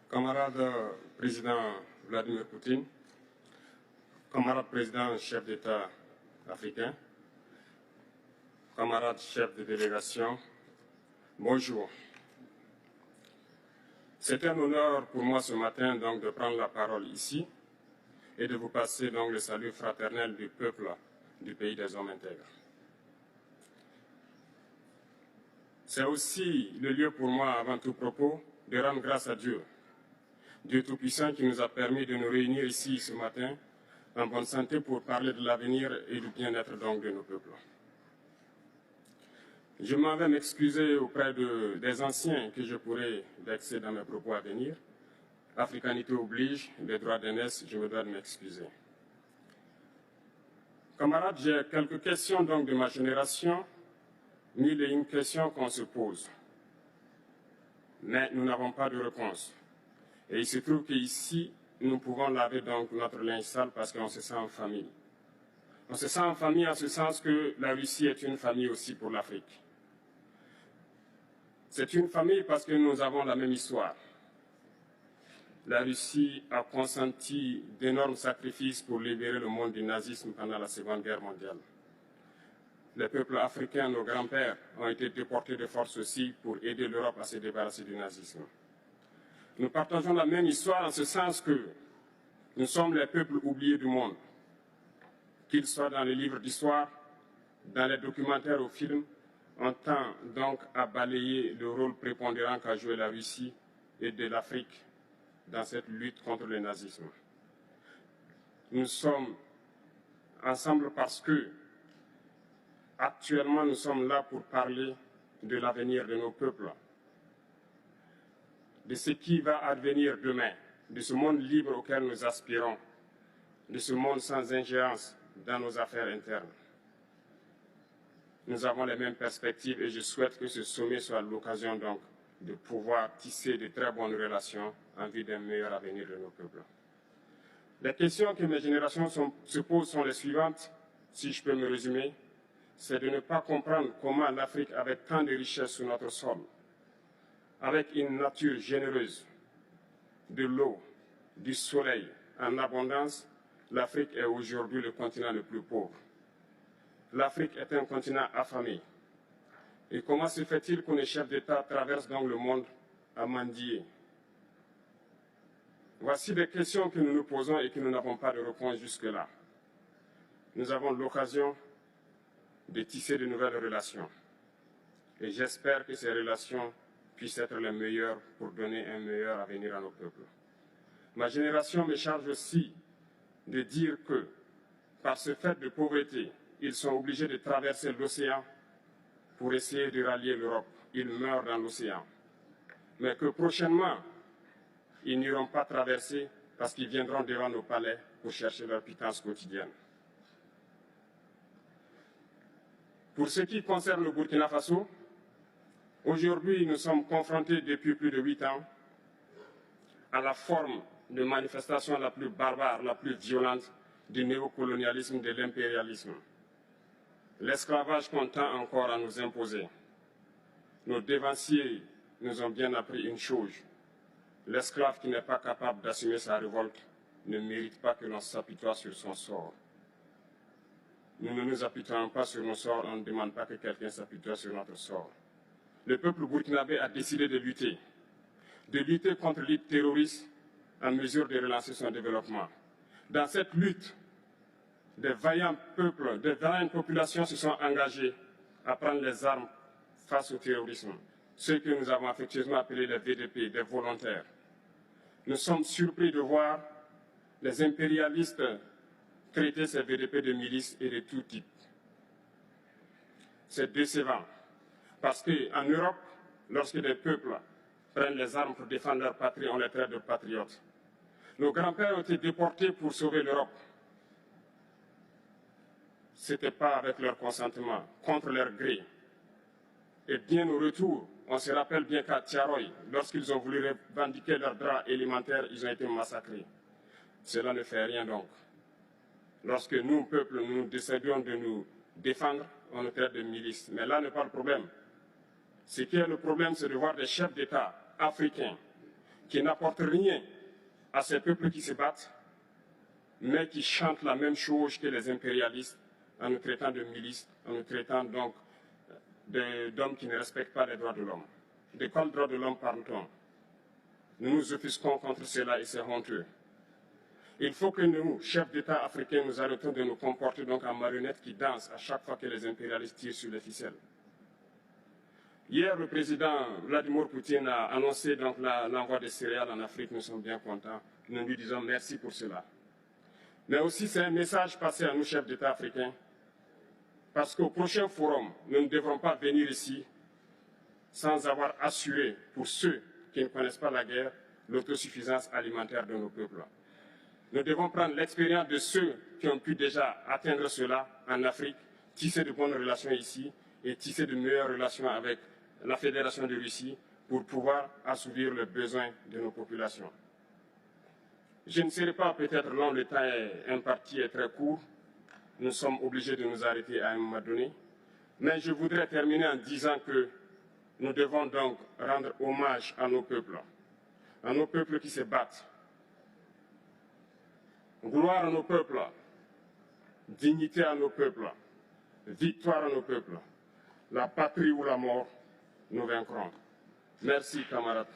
Camarade président Vladimir Poutine, camarade président chef d'État africain, camarade chef de délégation, bonjour. C'est un honneur pour moi ce matin donc de prendre la parole ici et de vous passer donc le salut fraternel du peuple du pays des hommes intègres. C'est aussi le lieu pour moi, avant tout propos, de rendre grâce à Dieu, Dieu Tout-Puissant qui nous a permis de nous réunir ici ce matin en bonne santé pour parler de l'avenir et du bien-être donc de nos peuples. Je m'en vais m'excuser auprès des anciens que je pourrais vexer dans mes propos à venir. Africanité oblige, les droits d'aînesse, je me dois de m'excuser. Camarades, j'ai quelques questions donc de ma génération, mille et une questions qu'on se pose. Mais nous n'avons pas de réponse. Et il se trouve qu'ici, nous pouvons laver donc notre linge sale parce qu'on se sent en famille. On se sent en famille en ce sens que la Russie est une famille aussi pour l'Afrique. C'est une famille parce que nous avons la même histoire. La Russie a consenti d'énormes sacrifices pour libérer le monde du nazisme pendant la Seconde Guerre mondiale. Les peuples africains, nos grands-pères, ont été déportés de force aussi pour aider l'Europe à se débarrasser du nazisme. Nous partageons la même histoire en ce sens que nous sommes les peuples oubliés du monde. Qu'ils soient dans les livres d'histoire, dans les documentaires ou films, on tend donc à balayer le rôle prépondérant qu'a joué la Russie et de l'Afrique dans cette lutte contre le nazisme. Nous sommes ensemble parce que, actuellement, nous sommes là pour parler de l'avenir de nos peuples, de ce qui va advenir demain, de ce monde libre auquel nous aspirons, de ce monde sans ingérence dans nos affaires internes. Nous avons les mêmes perspectives et je souhaite que ce sommet soit l'occasion donc de pouvoir tisser de très bonnes relations en vue d'un meilleur avenir de nos peuples. Les questions que mes générations se posent sont les suivantes, si je peux me résumer, c'est de ne pas comprendre comment l'Afrique, avec tant de richesses sur notre sol, avec une nature généreuse, de l'eau, du soleil en abondance, l'Afrique est aujourd'hui le continent le plus pauvre. L'Afrique est un continent affamé. Et comment se fait-il que les chefs d'État traversent donc le monde à mendier? Voici des questions que nous nous posons et que nous n'avons pas de réponse jusque-là. Nous avons l'occasion de tisser de nouvelles relations. Et j'espère que ces relations puissent être les meilleures pour donner un meilleur avenir à nos peuples. Ma génération me charge aussi de dire que, par ce fait de pauvreté, ils sont obligés de traverser l'océan pour essayer de rallier l'Europe. Ils meurent dans l'océan. Mais que prochainement, ils n'iront pas traverser parce qu'ils viendront devant nos palais pour chercher leur pitance quotidienne. Pour ce qui concerne le Burkina Faso, aujourd'hui, nous sommes confrontés depuis plus de 8 ans à la forme de manifestation la plus barbare, la plus violente du néocolonialisme, de l'impérialisme. L'esclavage qu'on tend encore à nous imposer. Nos dévanciers nous ont bien appris une chose. L'esclave qui n'est pas capable d'assumer sa révolte ne mérite pas que l'on s'apitoie sur son sort. Nous ne nous apitoyons pas sur nos sorts, on ne demande pas que quelqu'un s'apitoie sur notre sort. Le peuple burkinabé a décidé de lutter contre l'île terroriste en mesure de relancer son développement. Dans cette lutte, des vaillants peuples, des vaillantes populations se sont engagées à prendre les armes face au terrorisme, ceux que nous avons affectueusement appelés les VDP, des volontaires. Nous sommes surpris de voir les impérialistes traiter ces VDP de milices et de tout type. C'est décevant, parce qu'en Europe, lorsque des peuples prennent les armes pour défendre leur patrie, on les traite de patriotes. Nos grands-pères ont été déportés pour sauver l'Europe. Ce n'était pas avec leur consentement, contre leur gré. Et bien au retour, on se rappelle bien qu'à Tiaroy, lorsqu'ils ont voulu revendiquer leurs droits élémentaires, ils ont été massacrés. Cela ne fait rien donc. Lorsque nous, peuple, nous décidions de nous défendre, on nous traite de milices. Mais là n'est pas le problème. Ce qui est le problème, c'est de voir des chefs d'État africains qui n'apportent rien à ces peuples qui se battent, mais qui chantent la même chose que les impérialistes en nous traitant de milices, en nous traitant donc d'hommes qui ne respectent pas les droits de l'homme. De quels droits de l'homme parle-t-on? Nous nous offusquons contre cela et c'est honteux. Il faut que nous, chefs d'État africains, nous arrêtons de nous comporter donc en marionnettes qui dansent à chaque fois que les impérialistes tirent sur les ficelles. Hier, le président Vladimir Poutine a annoncé donc l'envoi des céréales en Afrique. Nous sommes bien contents. Nous lui disons merci pour cela. Mais aussi, c'est un message passé à nous, chefs d'État africains, parce qu'au prochain forum, nous ne devrons pas venir ici sans avoir assuré, pour ceux qui ne connaissent pas la guerre, l'autosuffisance alimentaire de nos peuples. Nous devons prendre l'expérience de ceux qui ont pu déjà atteindre cela en Afrique, tisser de bonnes relations ici et tisser de meilleures relations avec la Fédération de Russie pour pouvoir assouvir les besoins de nos populations. Je ne serai pas peut-être long, le temps imparti est très court. Nous sommes obligés de nous arrêter à un moment donné. Mais je voudrais terminer en disant que nous devons donc rendre hommage à nos peuples qui se battent. Gloire à nos peuples, dignité à nos peuples, victoire à nos peuples. La patrie ou la mort, nous vaincrons. Merci, camarades.